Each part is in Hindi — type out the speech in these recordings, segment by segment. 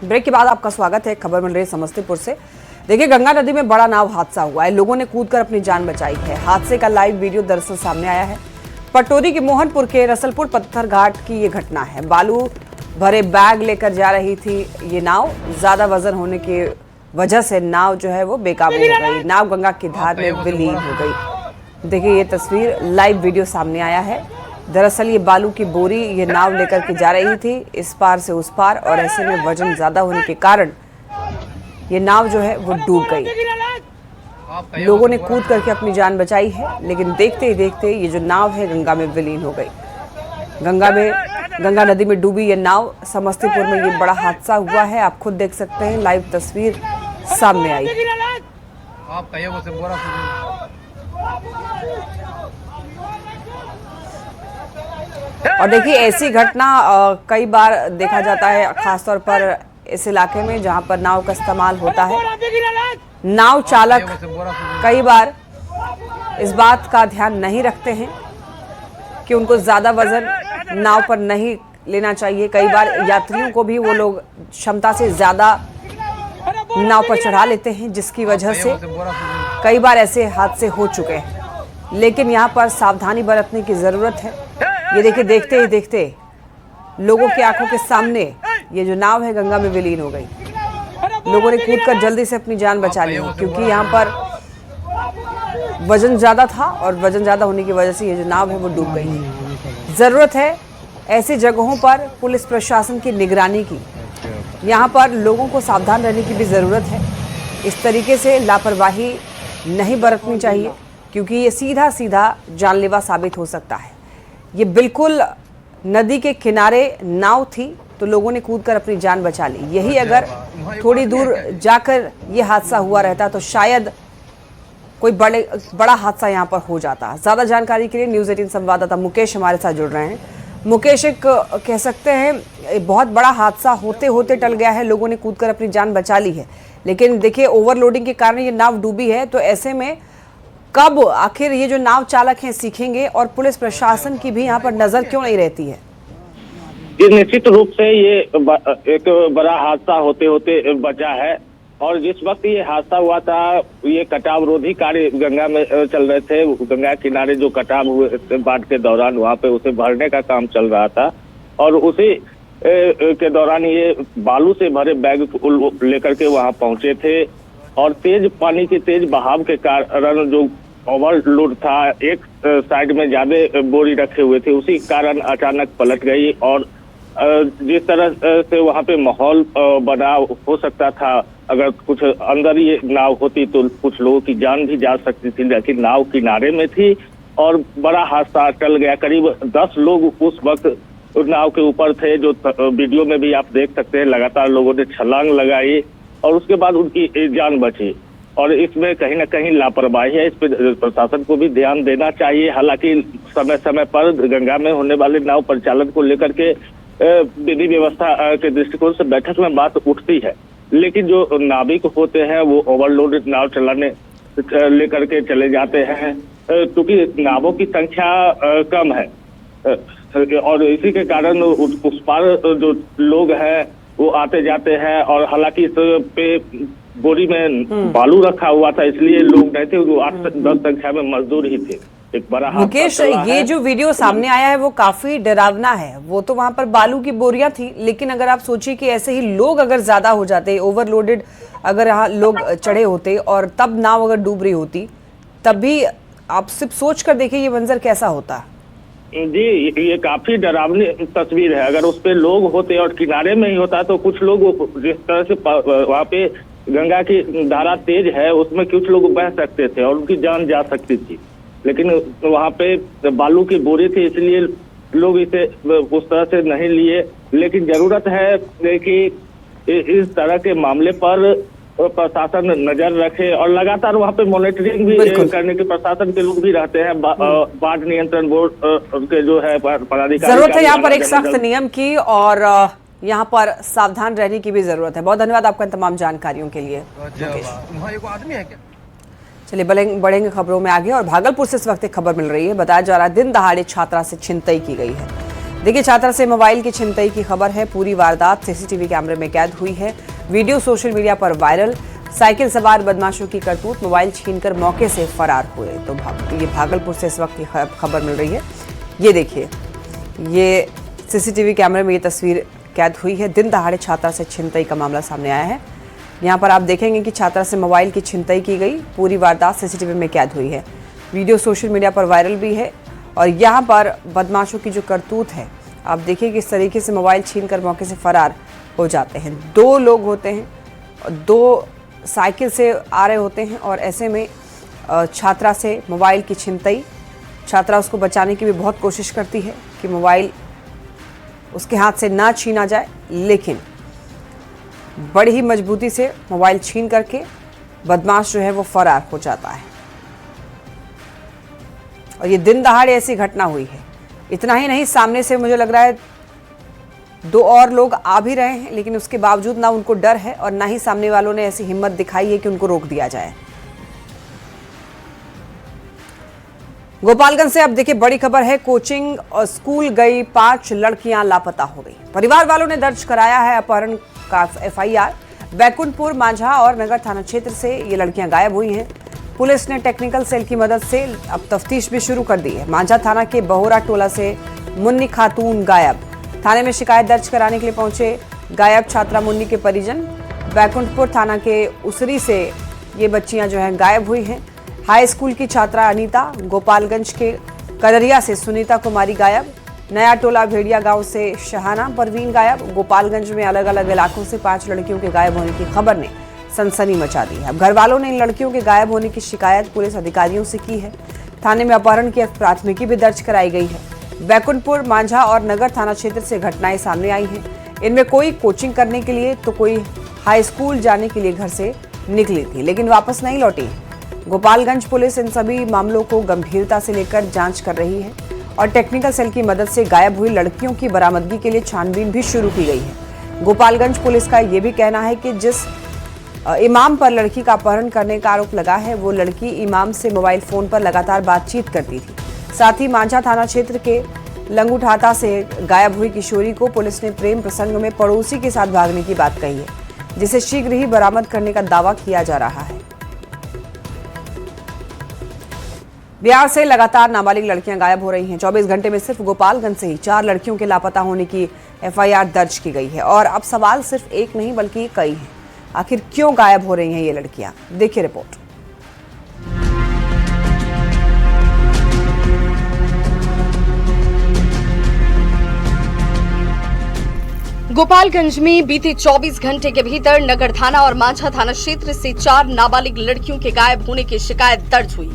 ब्रेक के बाद आपका स्वागत है। खबर मिल रही है समस्तीपुर से। देखिए, गंगा नदी में बड़ा नाव हादसा हुआ है। लोगों ने कूदकर अपनी जान बचाई है। हादसे का लाइव वीडियो दरअसल सामने आया है। पटोरी के मोहनपुर के रसलपुर पत्थर घाट की ये घटना है। बालू भरे बैग लेकर जा रही थी ये नाव। ज्यादा वजन होने की वजह से नाव जो है वो बेकाबू हो गई। नाव गंगा की धार में विलीन हो गई। देखिए, ये तस्वीर लाइव वीडियो सामने आया है। दरअसल ये बालू की बोरी ये नाव लेकर के जा रही थी इस पार से उस पार, और ऐसे में वजन ज्यादा होने के कारण ये नाव जो है वो डूब गई। लोगों ने कूद करके अपनी जान बचाई है, लेकिन देखते ही देखते ये जो नाव है गंगा में विलीन हो गई। गंगा नदी में डूबी ये नाव। समस्तीपुर में ये बड़ा हादसा हुआ है। आप खुद देख सकते हैं, लाइव तस्वीर सामने आई। और देखिए, ऐसी घटना कई बार देखा जाता है, खासतौर पर इस इलाके में जहां पर नाव का इस्तेमाल होता है। नाव चालक कई बार इस बात का ध्यान नहीं रखते हैं कि उनको ज्यादा वजन नाव पर नहीं लेना चाहिए। कई बार यात्रियों को भी वो लोग क्षमता से ज्यादा नाव पर चढ़ा लेते हैं, जिसकी वजह से कई बार ऐसे हादसे हो चुके हैं। लेकिन यहाँ पर सावधानी बरतने की जरूरत है। ये देखिए, देखते ही देखते लोगों की आंखों के सामने ये जो नाव है गंगा में विलीन हो गई। लोगों ने कूदकर जल्दी से अपनी जान बचा ली, क्योंकि यहाँ पर वजन ज्यादा था और वजन ज्यादा होने की वजह से ये जो नाव है वो डूब गई है। जरूरत है ऐसी जगहों पर पुलिस प्रशासन की निगरानी की। यहाँ पर लोगों को सावधान रहने की भी जरूरत है। इस तरीके से लापरवाही नहीं बरतनी चाहिए, क्योंकि ये सीधा सीधा जानलेवा साबित हो सकता है। ये बिल्कुल नदी के किनारे नाव थी, तो लोगों ने कूदकर अपनी जान बचा ली। यही अगर थोड़ी दूर जाकर ये हादसा हुआ रहता तो शायद कोई बड़ा हादसा यहाँ पर हो जाता। ज्यादा जानकारी के लिए न्यूज़ 18 संवाददाता मुकेश हमारे साथ जुड़ रहे हैं। मुकेश, एक कह सकते हैं बहुत बड़ा हादसा होते होते टल गया है। लोगों ने कूदकर अपनी जान बचा ली है, लेकिन देखिए, ओवरलोडिंग के कारण ये नाव डूबी है। तो ऐसे में कब आखिर ये जो नाव चालक हैं सीखेंगे, और पुलिस प्रशासन की भी यहाँ पर नजर क्यों नहीं रहती है? ये निश्चित रूप से ये एक बड़ा हादसा होते होते बचा है। और जिस वक्त ये हादसा हुआ था, ये कटाव रोधी कार्य गंगा में चल रहे थे। गंगा किनारे जो कटाव हुए बाढ़ के दौरान, वहां पे उसे भरने का काम चल रहा था, और उसी के दौरान ये बालू से भरे बैग लेकर के वहां पहुंचे थे। और तेज पानी के तेज बहाव के कारण जो ओवरलोड था, एक साइड में ज्यादा बोरी रखे हुए थे, उसी कारण अचानक पलट गई। और जिस तरह से वहां पे माहौल बना, हो सकता था अगर कुछ अंदर ये नाव होती तो कुछ लोगों की जान भी जा सकती थी, लेकिन नाव किनारे में थी और बड़ा हादसा टल गया। करीब 10 लोग उस वक्त नाव के ऊपर थे, जो वीडियो में भी आप देख सकते हैं। लगातार लोगों ने छलांग लगाई और उसके बाद उनकी जान बची। और इसमें कहीं ना कहीं लापरवाही है। इस पर प्रशासन को भी ध्यान देना चाहिए। हालांकि समय समय पर गंगा में होने वाले नाव परिचालन को लेकर के विधि व्यवस्था के दृष्टिकोण से बैठक में बात उठती है, लेकिन जो नाविक होते हैं वो ओवरलोडेड नाव चलाने लेकर के चले जाते हैं, क्योंकि नावों की संख्या कम है, और इसी के कारण उस पार जो लोग हैं वो आते जाते हैं। और हालांकि इस पे बोरी में बालू रखा हुआ था, इसलिए लोग नहीं थे, वो 8-10 संख्या में मजदूर ही थे। एक बड़ा मुकेश, ये जो वीडियो सामने आया है वो काफी डरावना है। वो तो वहां पर बालू की बोरियां थी, लेकिन अगर आप सोचिए कि ऐसे ही लोग अगर ज्यादा हो जाते, ओवरलोडेड अगर यहाँ लोग चढ़े होते और तब नाव अगर डूब रही होती, तब भी आप सिर्फ सोच कर देखिए ये मंजर कैसा होता। जी, ये काफी डरावनी तस्वीर है। अगर उस पे लोग होते और किनारे में ही होता तो कुछ लोग, जिस तरह से वहाँ पे गंगा की धारा तेज है, उसमें कुछ लोग बह सकते थे और उनकी जान जा सकती थी, लेकिन वहाँ पे बालू की बोरी थी, इसलिए लोग इसे उस तरह से नहीं लिए। लेकिन जरूरत है कि इस तरह के मामले पर प्रशासन नजर रखे, और लगातार वहाँ पे मॉनिटरिंग भी करने के प्रशासन के लोग भी रहते हैं। बाढ़ नियंत्रण बोर्ड के जो है पदाधिकारी, जरूरत है यहाँ पर एक सख्त नियम की, और यहाँ पर सावधान रहने की भी जरूरत है। बहुत धन्यवाद आपका इन तमाम जानकारियों के लिए। चलिए बढ़ेंगे खबरों में आगे। और भागलपुर से इस वक्त एक खबर मिल रही है। बताया जा रहा है दिन दहाड़े छात्रा से छिनतई की गई है। देखिए, छात्रा से मोबाइल की छिनतई की खबर है। पूरी वारदात सीसीटीवी कैमरे में कैद हुई है। वीडियो सोशल मीडिया पर वायरल। साइकिल सवार बदमाशों की करतूत, मोबाइल छीनकर मौके से फरार हुए। तो ये भागलपुर से इस वक्त की खबर मिल रही है। ये देखिए, ये सीसीटीवी कैमरे में ये तस्वीर कैद हुई है। दिन दहाड़े छात्रा से छिनतई का मामला सामने आया है। यहाँ पर आप देखेंगे कि छात्रा से मोबाइल की छिनतई की गई। पूरी वारदात सीसीटीवी में कैद हुई है। वीडियो सोशल मीडिया पर वायरल भी है। और यहाँ पर बदमाशों की जो करतूत है, आप देखिए किस तरीके से मोबाइल छीनकर मौके से फरार हो जाते हैं। 2 लोग होते हैं, 2 साइकिल से आ रहे होते हैं और ऐसे में छात्रा से मोबाइल की छिनतई। छात्रा उसको बचाने की भी बहुत कोशिश करती है कि मोबाइल उसके हाथ से ना छीना जाए, लेकिन बड़ी ही मजबूती से मोबाइल छीन करके बदमाश जो है वो फरार हो जाता है। और ये दिन दहाड़े ऐसी घटना हुई है। इतना ही नहीं, सामने से मुझे लग रहा है 2 और लोग आ भी रहे हैं, लेकिन उसके बावजूद ना उनको डर है और ना ही सामने वालों ने ऐसी हिम्मत दिखाई है कि उनको रोक दिया जाए। गोपालगंज से अब देखिए बड़ी खबर है। कोचिंग और स्कूल गई 5 लड़कियां लापता हो गई। परिवार वालों ने दर्ज कराया है अपहरण का FIR। बैकुंठपुर, मांझा और नगर थाना क्षेत्र से ये लड़कियां गायब हुई हैं। पुलिस ने टेक्निकल सेल की मदद से अब तफ्तीश भी शुरू कर दी है। मांझा थाना के बहोरा टोला से मुन्नी खातून गायब। थाने में शिकायत दर्ज कराने के लिए पहुंचे गायब छात्रा मुन्नी के परिजन। बैकुंठपुर थाना के उसरी से ये बच्चियां जो हैं गायब हुई हैं। हाई स्कूल की छात्रा अनीता, गोपालगंज के कलरिया से सुनीता कुमारी गायब। नया टोला भेड़िया गांव से शहाना परवीन गायब। गोपालगंज में अलग अलग इलाकों से 5 लड़कियों के गायब होने की खबर ने सनसनी मचा दी है। अब घर वालों ने इन लड़कियों के गायब होने की शिकायत पुलिस अधिकारियों से की है। थाने में अपहरण की प्राथमिकी भी दर्ज कराई गई है। बैकुंठपुर, मांझा और नगर थाना क्षेत्र से घटनाएं सामने आई हैं। इनमें कोई कोचिंग करने के लिए तो कोई हाई स्कूल जाने के लिए घर से निकली थी, लेकिन वापस नहीं लौटी। गोपालगंज पुलिस इन सभी मामलों को गंभीरता से लेकर जांच कर रही है और टेक्निकल सेल की मदद से गायब हुई लड़कियों की बरामदगी के लिए छानबीन भी शुरू की गई है। गोपालगंज पुलिस का यह भी कहना है कि जिस इमाम पर लड़की का अपहरण करने का आरोप लगा है, वो लड़की इमाम से मोबाइल फोन पर लगातार बातचीत करती थी। साथ ही मांझा थाना क्षेत्र के लंगूठाता से गायब हुई किशोरी को पुलिस ने प्रेम प्रसंग में पड़ोसी के साथ भागने की बात कही है, जिसे शीघ्र ही बरामद करने का दावा किया जा रहा है। बिहार से लगातार नाबालिग लड़कियां गायब हो रही हैं। 24 घंटे में सिर्फ गोपालगंज से ही 4 लड़कियों के लापता होने की FIR दर्ज की गई है। और अब सवाल सिर्फ एक नहीं बल्कि कई हैं। आखिर क्यों गायब हो रही हैं ये लड़कियां? देखिए रिपोर्ट। गोपालगंज में बीते 24 घंटे के भीतर नगर थाना और मांझा थाना क्षेत्र से 4 नाबालिग लड़कियों के गायब होने की शिकायत दर्ज हुई।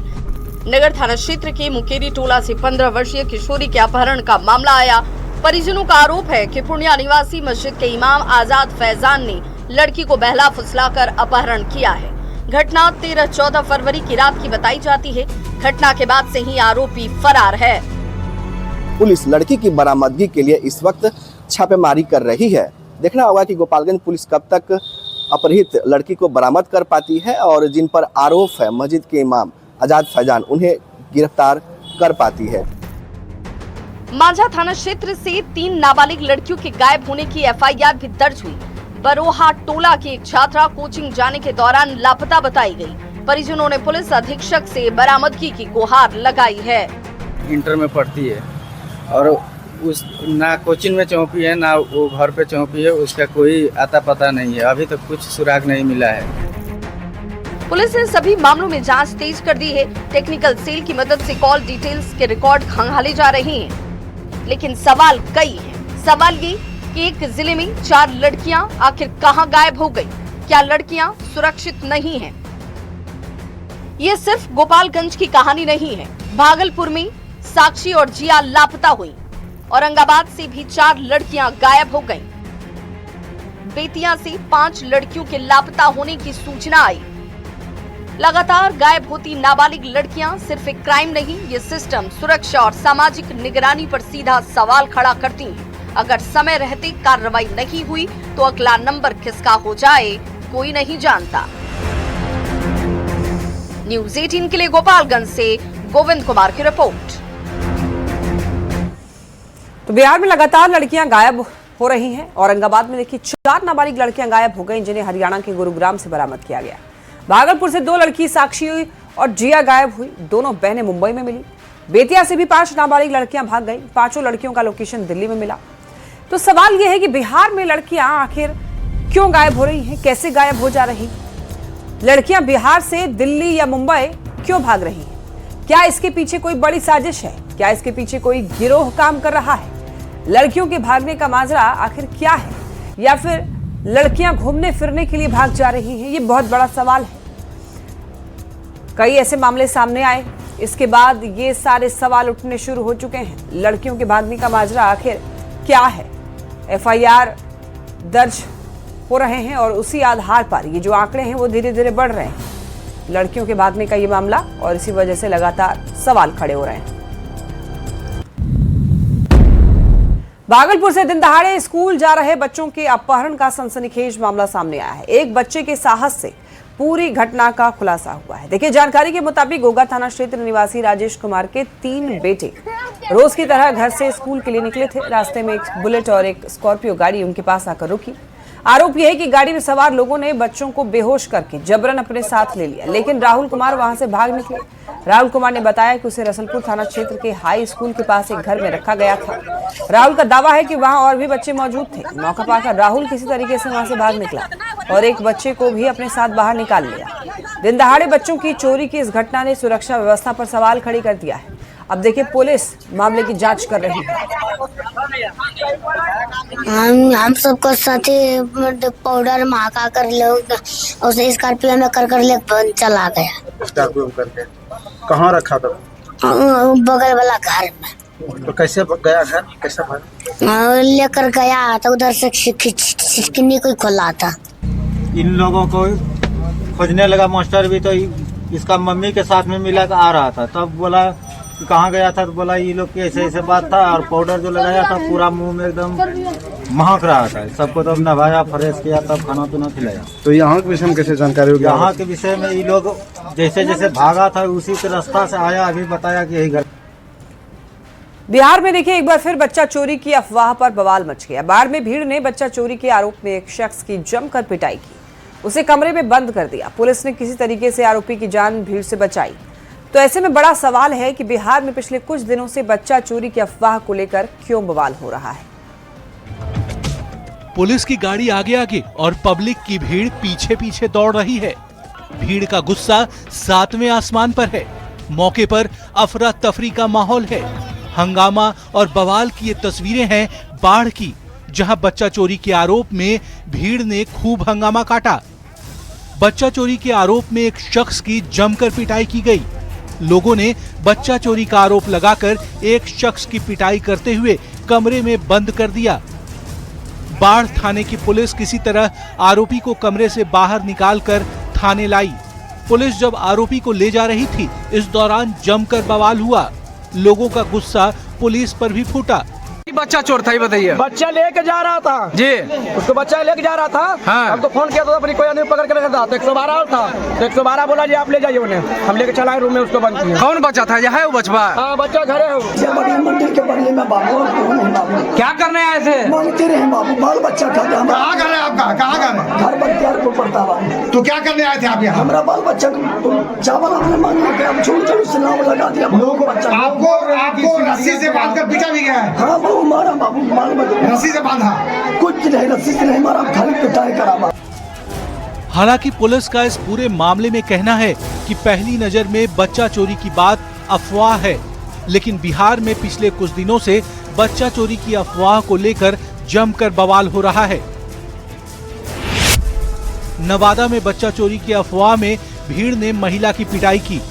नगर थाना क्षेत्र के मुकेरी टोला से 15 वर्षीय किशोरी के अपहरण का मामला आया। परिजनों का आरोप है कि पूर्णिया निवासी मस्जिद के इमाम आजाद फैजान ने लड़की को बहला फुसलाकर अपहरण किया है। घटना 13-14 फरवरी की रात की बताई जाती है। घटना के बाद से ही आरोपी फरार है। पुलिस लड़की की बरामदगी के लिए इस वक्त छापेमारी कर रही है। देखना होगा कि गोपालगंज पुलिस कब तक अपहृत लड़की को बरामद कर पाती है और जिन पर आरोप है मस्जिद के इमाम आजाद फैजान, उन्हें गिरफ्तार कर पाती है। मांझा थाना क्षेत्र से 3 नाबालिग लड़कियों के गायब होने की FIR भी दर्ज हुई। बरोहा टोला की एक छात्रा कोचिंग जाने के दौरान लापता बताई गई। परिजनों ने पुलिस अधीक्षक से बरामदगी की गुहार लगाई है। इंटर में पढ़ती है और उस ना कोचिंग में चौंपी है ना वो घर पे चौंपी है। उसका कोई आता पता नहीं है। अभी तक कुछ सुराग नहीं मिला है। पुलिस ने सभी मामलों में जांच तेज कर दी है। टेक्निकल सेल की मदद से कॉल डिटेल्स के रिकॉर्ड खंगाले जा रहे हैं, लेकिन सवाल कई हैं। सवाल ये कि एक जिले में 4 लड़कियां आखिर कहां गायब हो गई? क्या लड़कियां सुरक्षित नहीं हैं? ये सिर्फ गोपालगंज की कहानी नहीं है। भागलपुर में साक्षी और जिया लापता हुई। औरंगाबाद से भी 4 लड़कियां गायब हो गईं। बेतिया से 5 लड़कियों के लापता होने की सूचना आई। लगातार गायब होती नाबालिग लड़कियां सिर्फ एक क्राइम नहीं, ये सिस्टम, सुरक्षा और सामाजिक निगरानी पर सीधा सवाल खड़ा करती हैं। अगर समय रहते कार्रवाई नहीं हुई तो अगला नंबर किसका हो जाए कोई नहीं जानता। न्यूज़ 18 के लिए गोपालगंज से गोविंद कुमार की रिपोर्ट। तो बिहार में लगातार लड़कियां गायब हो रही हैं। औरंगाबाद में देखिए 4 नाबालिग लड़कियां गायब हो गई, जिन्हें हरियाणा के गुरुग्राम से बरामद किया गया। भागलपुर से 2 लड़की साक्षी और जिया गायब हुई, दोनों बहनें मुंबई में मिली। बेतिया से भी 5 नाबालिग लड़कियां भाग गई, 5 लड़कियों का लोकेशन दिल्ली में मिला। तो सवाल यह है कि बिहार में लड़कियां आखिर क्यों गायब हो रही हैं, कैसे गायब हो जा रही लड़कियां बिहार से दिल्ली या मुंबई क्यों भाग रही हैं? क्या इसके पीछे कोई बड़ी साजिश है? क्या इसके पीछे कोई गिरोह काम कर रहा है? लड़कियों के भागने का माजरा आखिर क्या है, या फिर लड़कियां घूमने फिरने के लिए भाग जा रही हैं? ये बहुत बड़ा सवाल है। कई ऐसे मामले सामने आए, इसके बाद ये सारे सवाल उठने शुरू हो चुके हैं। लड़कियों के भागने का माजरा आखिर क्या है? FIR दर्ज हो रहे हैं और उसी आधार पर ये जो आंकड़े हैं वो धीरे धीरे बढ़ रहे हैं। लड़कियों के भागने का ये मामला, और इसी वजह से लगातार सवाल खड़े हो रहे हैं। भागलपुर से दिन दहाड़े स्कूल जा रहे बच्चों के अपहरण का सनसनीखेज मामला सामने आया है। एक बच्चे के साहस से पूरी घटना का खुलासा हुआ है। देखिए, जानकारी के मुताबिक गोगा थाना क्षेत्र निवासी राजेश कुमार के 3 बेटे रोज की तरह घर से स्कूल के लिए निकले थे। रास्ते में एक बुलेट और एक स्कॉर्पियो गाड़ी उनके पास आकर रुकी। आरोप यह है कि गाड़ी में सवार लोगों ने बच्चों को बेहोश करके जबरन अपने साथ ले लिया, लेकिन राहुल कुमार वहां से भाग निकले। राहुल कुमार ने बताया कि उसे रसलपुर थाना क्षेत्र के हाई स्कूल के पास एक घर में रखा गया था। राहुल का दावा है कि वहां और भी बच्चे मौजूद थे। मौका पाकर राहुल किसी तरीके से वहां से भाग निकला और एक बच्चे को भी अपने साथ बाहर निकाल लिया। दिन दहाड़े बच्चों की चोरी की इस घटना ने सुरक्षा व्यवस्था पर सवाल खड़ी कर दिया है। अब देखिए, पुलिस मामले की जांच कर रही है। हम सबको साथी पाउडर महका कर लोग उसे स्कॉर्पियो में कर ले चला गया। स्कॉर्पियो करके कहाँ रखा था? बगल वाला घर में। तो कैसे गया घर, कैसे भागा? लेकर गया तो उधर से खिड़की कोई खोला था। इन लोगों को खोजने लगा मास्टर भी, तो इसका मम्मी के साथ में मिला आ रहा था। तब बोला कि कहाँ गया था, तो बोला ये लोग की ऐसे ऐसे बात था। और पाउडर जो लगाया था पूरा मुंह में एकदम महक रहा था। सबको तब नहाया, फ्रेश किया, तब खाना पीना खिलाया। तो यहाँ के विषय में कैसे जानकारी होगी? यहाँ के विषय में ये लोग जैसे जैसे भागा था उसी के रास्ता से आया। अभी बताया कि यही घर। बिहार में देखिए, एक बार फिर बच्चा चोरी की अफवाह पर बवाल मच गया। बाढ़ में भीड़ ने बच्चा चोरी के आरोप में एक शख्स की जमकर पिटाई की, उसे कमरे में बंद कर दिया। पुलिस ने किसी तरीके से आरोपी की जान भीड़ से बचाई। तो ऐसे में बड़ा सवाल है कि बिहार में पिछले कुछ दिनों से बच्चा चोरी की अफवाह को लेकर क्यों बवाल हो रहा है। पुलिस की गाड़ी आगे आगे और पब्लिक की भीड़ पीछे पीछे दौड़ रही है। भीड़ का गुस्सा 7वें आसमान पर है। मौके पर अफरा तफरी का माहौल है। हंगामा और बवाल की ये तस्वीरें हैं बाढ़ की, जहां बच्चा चोरी के आरोप में भीड़ ने खूब हंगामा काटा। बच्चा चोरी के आरोप में एक शख्स की जमकर पिटाई की गई। लोगों ने बच्चा चोरी का आरोप लगाकर एक शख्स की पिटाई करते हुए कमरे में बंद कर दिया। बाढ़ थाने की पुलिस किसी तरह आरोपी को कमरे से बाहर निकालकर थाने लाई। पुलिस जब आरोपी को ले जा रही थी, इस दौरान जमकर बवाल हुआ। लोगों का गुस्सा पुलिस पर भी फूटा। बच्चा चोर था, ये बताइए। बच्चा लेके जा रहा था जी, उसको बच्चा लेके जा रहा था। हाँ। हम तो फोन किया था, अपनी कोई आदमी पकड़ के रखा था। 112 था, 112 बोला जी आप ले जाइए उन्हें। हम लेके चलाए रूम में, उसको बंद किया। कौन बच्चा था? यह है वो बचवा? हाँ, बच्चा घर है। मंदिर के बगले में बाबू क्या करने आए थे? मांगते रहे बाबू, बाल बच्चा खा। कहाँ घर है आपका? कहाँ घर है? घर बख्तियारपुर पड़ता बाबू। तो क्या करने आए थे आप यहाँ? हमारा बाल बच्चा चावल आपने मांगने के, हम छोड़ से नाम लगा दिया। आपको रस्सी से बांध कर पीटा भी गया है? हाँ बाबू, मारा बाबू, रस्सी से बांधा? कुछ नहीं, रस्सी से नहीं मारा, खाली पिटाई करा। हालांकि पुलिस का इस पूरे मामले में कहना है कि पहली नजर में बच्चा चोरी की बात अफवाह है, लेकिन बिहार में पिछले कुछ दिनों से बच्चा चोरी की अफवाह को लेकर जमकर बवाल हो रहा है। नवादा में बच्चा चोरी की अफवाह में भीड़ ने महिला की पिटाई की।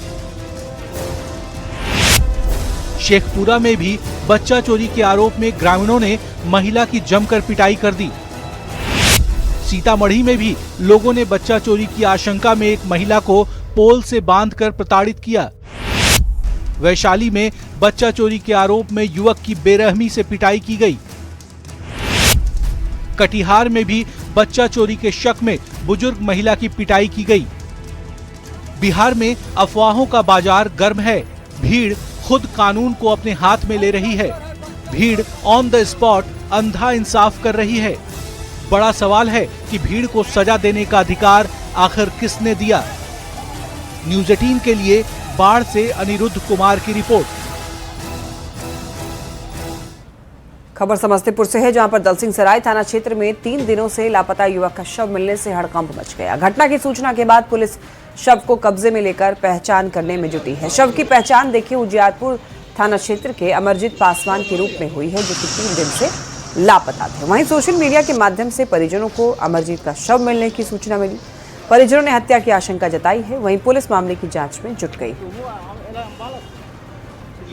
शेखपुरा में भी बच्चा चोरी के आरोप में ग्रामीणों ने महिला की जमकर पिटाई कर दी। सीतामढ़ी में भी लोगों ने बच्चा चोरी की आशंका में एक महिला को पोल से बांधकर प्रताड़ित किया। वैशाली में बच्चा चोरी के आरोप में युवक की बेरहमी से पिटाई की गई। कटिहार में भी बच्चा चोरी के शक में बुजुर्ग महिला की पिटाई की गई। बिहार में अफवाहों का बाजार गर्म है। भीड़ खुद कानून को अपने हाथ में ले रही है। भीड़ ऑन द स्पॉट अंधा इंसाफ कर रही है। बड़ा सवाल है कि भीड़ को सजा देने का अधिकार आखिर किसने दिया। न्यूज़ 18 के लिए बाढ़ से अनिरुद्ध कुमार की रिपोर्ट। खबर समस्तीपुर से है, जहां पर दलसिंह सराय थाना क्षेत्र में 3 दिनों से लापता युवक का शव मिलने से हड़कंप मच गया। घटना की सूचना के बाद पुलिस शव को कब्जे में लेकर पहचान करने में जुटी है। शव की पहचान देखिए उजियारपुर थाना क्षेत्र के अमरजीत पासवान के रूप में हुई है, जो कि 3 दिन से लापता थे। वहीं सोशल मीडिया के माध्यम से परिजनों को अमरजीत का शव मिलने की सूचना मिली। परिजनों ने हत्या की आशंका जताई है। वहीं पुलिस मामले की जांच में जुट गई।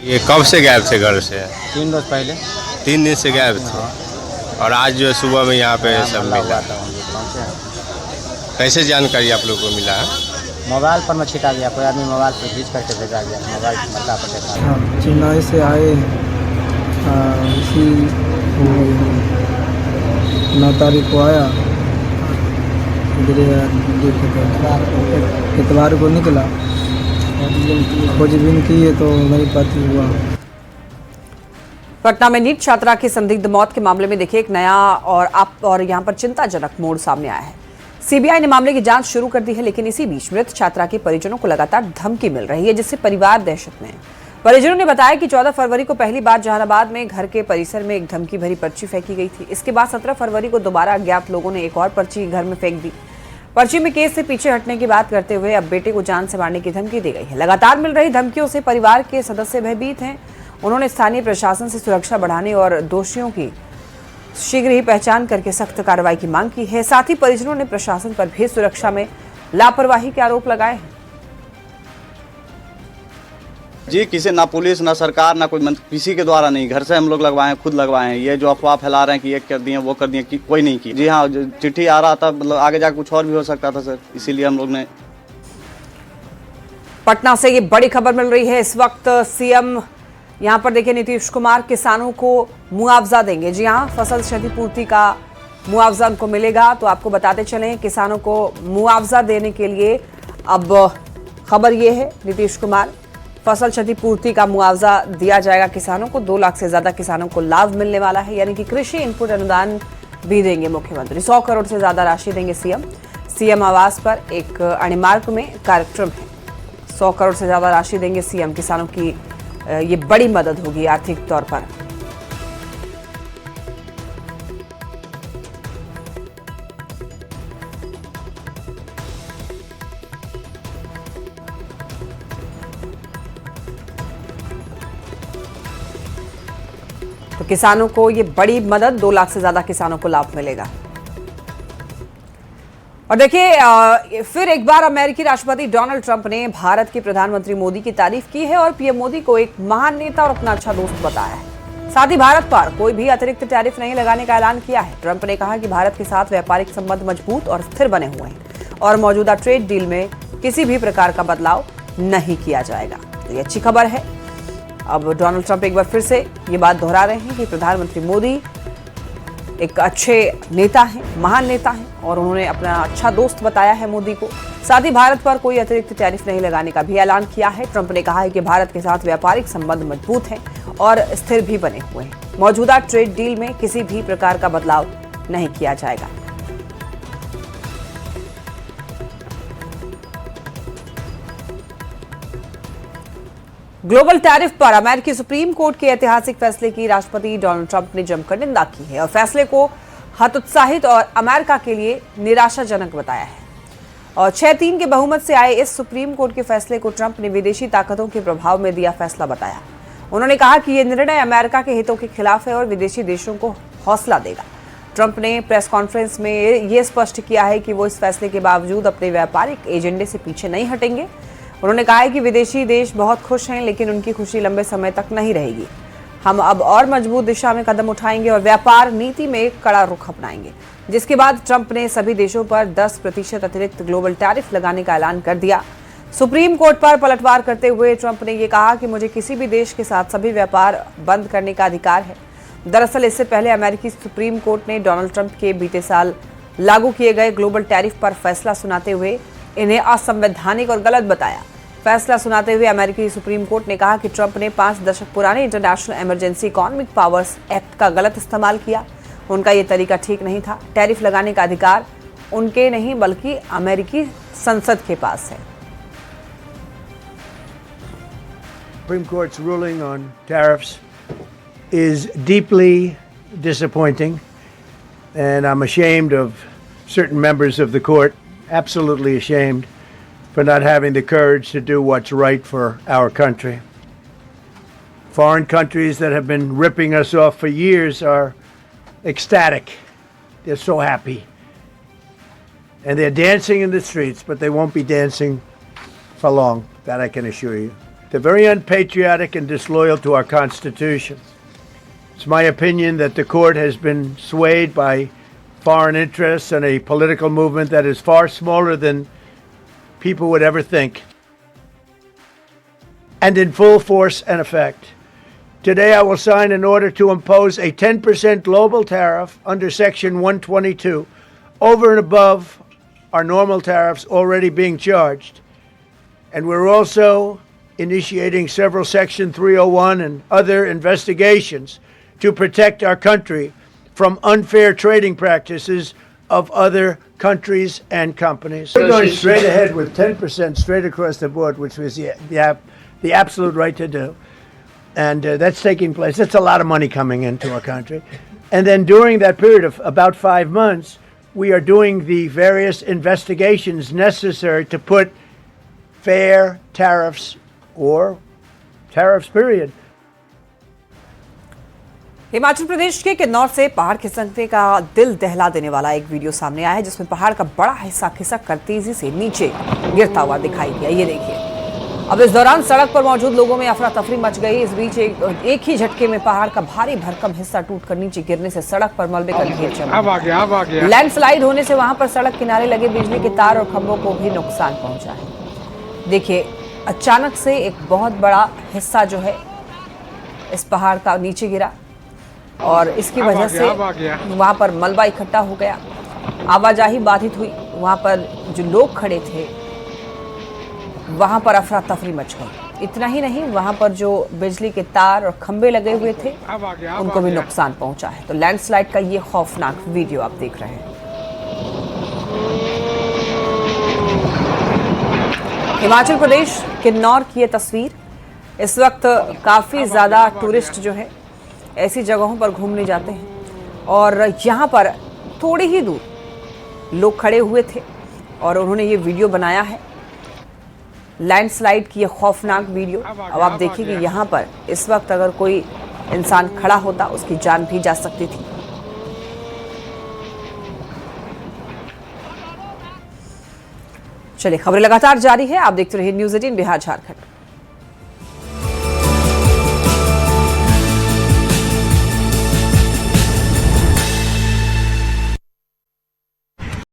ये कब से गायब थे घर से? 3 रोज पहले। 3 दिन से गायब थे और आज जो सुबह में यहाँ पे सब मिला। कैसे जानकारी आप लोग को मिला है? मोबाइल पर में छिटा गया, कोई आदमी मोबाइल पर खींच करके भेजा गया। मोबाइल पता पर देखा। चेन्नई से आए, इसी 9 तारीख को आया, इतवार को निकला, खोजबीन किए तो नहीं पता हुआ। पटना में नीट छात्रा की संदिग्ध मौत के मामले में देखिए एक नया और यहां पर चिंताजनक मोड़ सामने आया है। सीबीआई ने मामले की जांच शुरू कर दी है, लेकिन इसी बीच मृत छात्रा के परिजनों को लगातार धमकी मिल रही है, जिससे परिवार दहशत में है। परिजनों ने बताया कि 14 फरवरी को पहली बार जहानाबाद में घर के परिसर में एक धमकी भरी पर्ची फेंकी गई थी। इसके बाद 17 फरवरी को दोबारा अज्ञात लोगों ने एक और पर्ची घर में फेंक दी। पर्ची में केस से पीछे हटने की बात करते हुए अब बेटे को जान से मारने की धमकी दी गई है। लगातार मिल रही धमकियों से परिवार के सदस्य भयभीत हैं। उन्होंने स्थानीय प्रशासन से सुरक्षा बढ़ाने और दोषियों की शीघ्र ही पहचान करके सख्त कार्रवाई की मांग की है। साथ ही परिजनों ने प्रशासन पर भी सुरक्षा में लापरवाही के आरोप लगाए हैं। जी किसी ना पुलिस ना सरकार ना कोई किसी के द्वारा नहीं, घर से हम लोग लगवाए, खुद लगवाए हैं। ये जो अफवाह फैला रहे हैं कि ये कर दिए वो कर दिए, कोई नहीं की। जी हाँ, चिट्ठी आ रहा था, मतलब आगे जाकर कुछ और भी हो सकता था सर, इसीलिए हम लोग ने। पटना से ये बड़ी खबर मिल रही है। इस वक्त सीएम यहाँ पर देखिए नीतीश कुमार किसानों को मुआवजा देंगे। जी हाँ, फसल क्षतिपूर्ति का मुआवजा उनको मिलेगा। तो आपको बताते चलें, किसानों को मुआवजा देने के लिए अब खबर ये है, नीतीश कुमार फसल क्षतिपूर्ति का मुआवजा दिया जाएगा किसानों को। 2 लाख से ज्यादा किसानों को लाभ मिलने वाला है, यानी कि कृषि इनपुट अनुदान भी देंगे मुख्यमंत्री। 100 करोड़ से ज्यादा राशि देंगे सीएम आवास पर एक अणिमार्ग में कार्यक्रम है। 100 करोड़ से ज्यादा राशि देंगे सीएम। किसानों की ये बड़ी मदद होगी आर्थिक तौर पर। तो किसानों को ये बड़ी मदद, 2 लाख से ज्यादा किसानों को लाभ मिलेगा। और देखिए फिर एक बार अमेरिकी राष्ट्रपति डोनाल्ड ट्रंप ने भारत के प्रधानमंत्री मोदी की तारीफ की है और पीएम मोदी को एक महान नेता और अपना अच्छा दोस्त बताया है। साथ ही भारत पर कोई भी अतिरिक्त टैरिफ नहीं लगाने का ऐलान किया है। ट्रंप ने कहा कि भारत के साथ व्यापारिक संबंध मजबूत और स्थिर बने हुए हैं और मौजूदा ट्रेड डील में किसी भी प्रकार का बदलाव नहीं किया जाएगा। तो ये अच्छी खबर है। अब डोनाल्ड ट्रंप एक बार फिर से ये बात दोहरा रहे हैं कि प्रधानमंत्री मोदी एक अच्छे नेता हैं, महान नेता हैं और उन्होंने अपना अच्छा दोस्त बताया है मोदी को। साथ ही भारत पर कोई अतिरिक्त टैरिफ नहीं लगाने का भी ऐलान किया है। ट्रंप ने कहा है कि भारत के साथ व्यापारिक संबंध मजबूत हैं और स्थिर भी बने हुए हैं। मौजूदा ट्रेड डील में किसी भी प्रकार का बदलाव नहीं किया जाएगा। ग्लोबल टैरिफ पर अमेरिकी सुप्रीम कोर्ट के ऐतिहासिक फैसले की राष्ट्रपति डोनाल्ड ट्रंप ने जमकर निंदा की है और फैसले को हतोत्साहित और अमेरिका के लिए निराशाजनक बताया है। और 6-3 के बहुमत से आए इस सुप्रीम कोर्ट के फैसले को ट्रंप ने विदेशी ताकतों के प्रभाव में दिया फैसला बताया। उन्होंने कहा कि यह निर्णय अमेरिका के हितों के खिलाफ है और विदेशी देशों को हौसला देगा। ट्रंप ने प्रेस कॉन्फ्रेंस में ये स्पष्ट किया है कि वो इस फैसले के बावजूद अपने व्यापारिक एजेंडे से पीछे नहीं हटेंगे। उन्होंने कहा है कि विदेशी देश बहुत खुश हैं, लेकिन उनकी खुशी लंबे समय तक नहीं रहेगी। हम अब और मजबूत दिशा में कदम उठाएंगे और व्यापार नीति में कड़ा रुख अपनाएंगे। जिसके बाद ट्रंप ने सभी देशों पर 10% अतिरिक्त ग्लोबल टैरिफ लगाने का ऐलान कर दिया। सुप्रीम कोर्ट पर पलटवार करते हुए ट्रंप ने यह कहा कि मुझे किसी भी देश के साथ सभी व्यापार बंद करने का अधिकार है। दरअसल इससे पहले अमेरिकी सुप्रीम कोर्ट ने डोनाल्ड ट्रंप के बीते साल लागू किए गए ग्लोबल टैरिफ पर फैसला सुनाते हुए इन्हें असंवैधानिक और गलत बताया। फैसला सुनाते हुए अमेरिकी सुप्रीम कोर्ट ने कहा कि ट्रंप ने 5 दशक पुराने international emergency economic powers act का गलत इस्तेमाल किया। उनका ये तरीका ठीक नहीं था। टैरिफ लगाने का अधिकार उनके नहीं बल्कि अमेरिकी संसद के पास है। Supreme Court's ruling on tariffs is deeply disappointing, and I'm ashamed of certain members of the court, absolutely ashamed, for not having the courage to do what's right for our country. Foreign countries that have been ripping us off for years are ecstatic. They're so happy. And they're dancing in the streets, but they won't be dancing for long, that I can assure you. They're very unpatriotic and disloyal to our Constitution. It's my opinion that the court has been swayed by foreign interests and a political movement that is far smaller than people would ever think, and in full force and effect. Today I will sign an order to impose a 10% global tariff under Section 122 over and above our normal tariffs already being charged. And we're also initiating several Section 301 and other investigations to protect our country from unfair trading practices of other countries and companies. We're going straight ahead with 10% straight across the board, which was the absolute right to do. And that's taking place. That's a lot of money coming into our country. And then during that period of about 5 months, we are doing the various investigations necessary to put fair tariffs or tariffs, period. Himachal Pradesh के किन्नौर से पहाड़ खिसकने का दिल दहला देने वाला एक वीडियो सामने आया है, जिसमें पहाड़ का बड़ा हिस्सा खिसक कर तेजी से नीचे गिरता हुआ दिखाई दिया। ये देखिए, अब इस दौरान सड़क पर मौजूद लोगों में अफरा तफरी मच गई। इस बीच एक ही झटके में पहाड़ का भारी भरकम हिस्सा टूटकर नीचे गिरने से सड़क पर मलबे का ढेर जमा। लैंडस्लाइड होने से वहां पर सड़क किनारे लगे बिजली के तार और खंभों को भी नुकसान पहुंचा है। देखिए, अचानक से एक बहुत बड़ा हिस्सा जो है इस पहाड़ का नीचे गिरा और इसकी वजह से वहां पर मलबा इकट्ठा हो गया, आवाजाही बाधित हुई। वहां पर जो लोग खड़े थे वहां पर अफरा तफरी मच गई। इतना ही नहीं, वहां पर जो बिजली के तार और खंबे लगे हुए थे उनको भी नुकसान पहुंचा है। तो लैंडस्लाइड का ये खौफनाक वीडियो आप देख रहे हैं। हिमाचल प्रदेश किन्नौर की ये तस्वीर। इस वक्त काफ़ी ज़्यादा टूरिस्ट जो है ऐसी जगहों पर घूमने जाते हैं और यहाँ पर थोड़ी ही दूर लोग खड़े हुए थे और उन्होंने ये वीडियो बनाया है, लैंडस्लाइड की ये खौफनाक वीडियो। अब आप देखिए कि यहाँ पर इस वक्त अगर कोई इंसान खड़ा होता उसकी जान भी जा सकती थी। चलिए, खबरें लगातार जारी है, आप देखते रहिए न्यूज़ 18 बिहार झारखंड।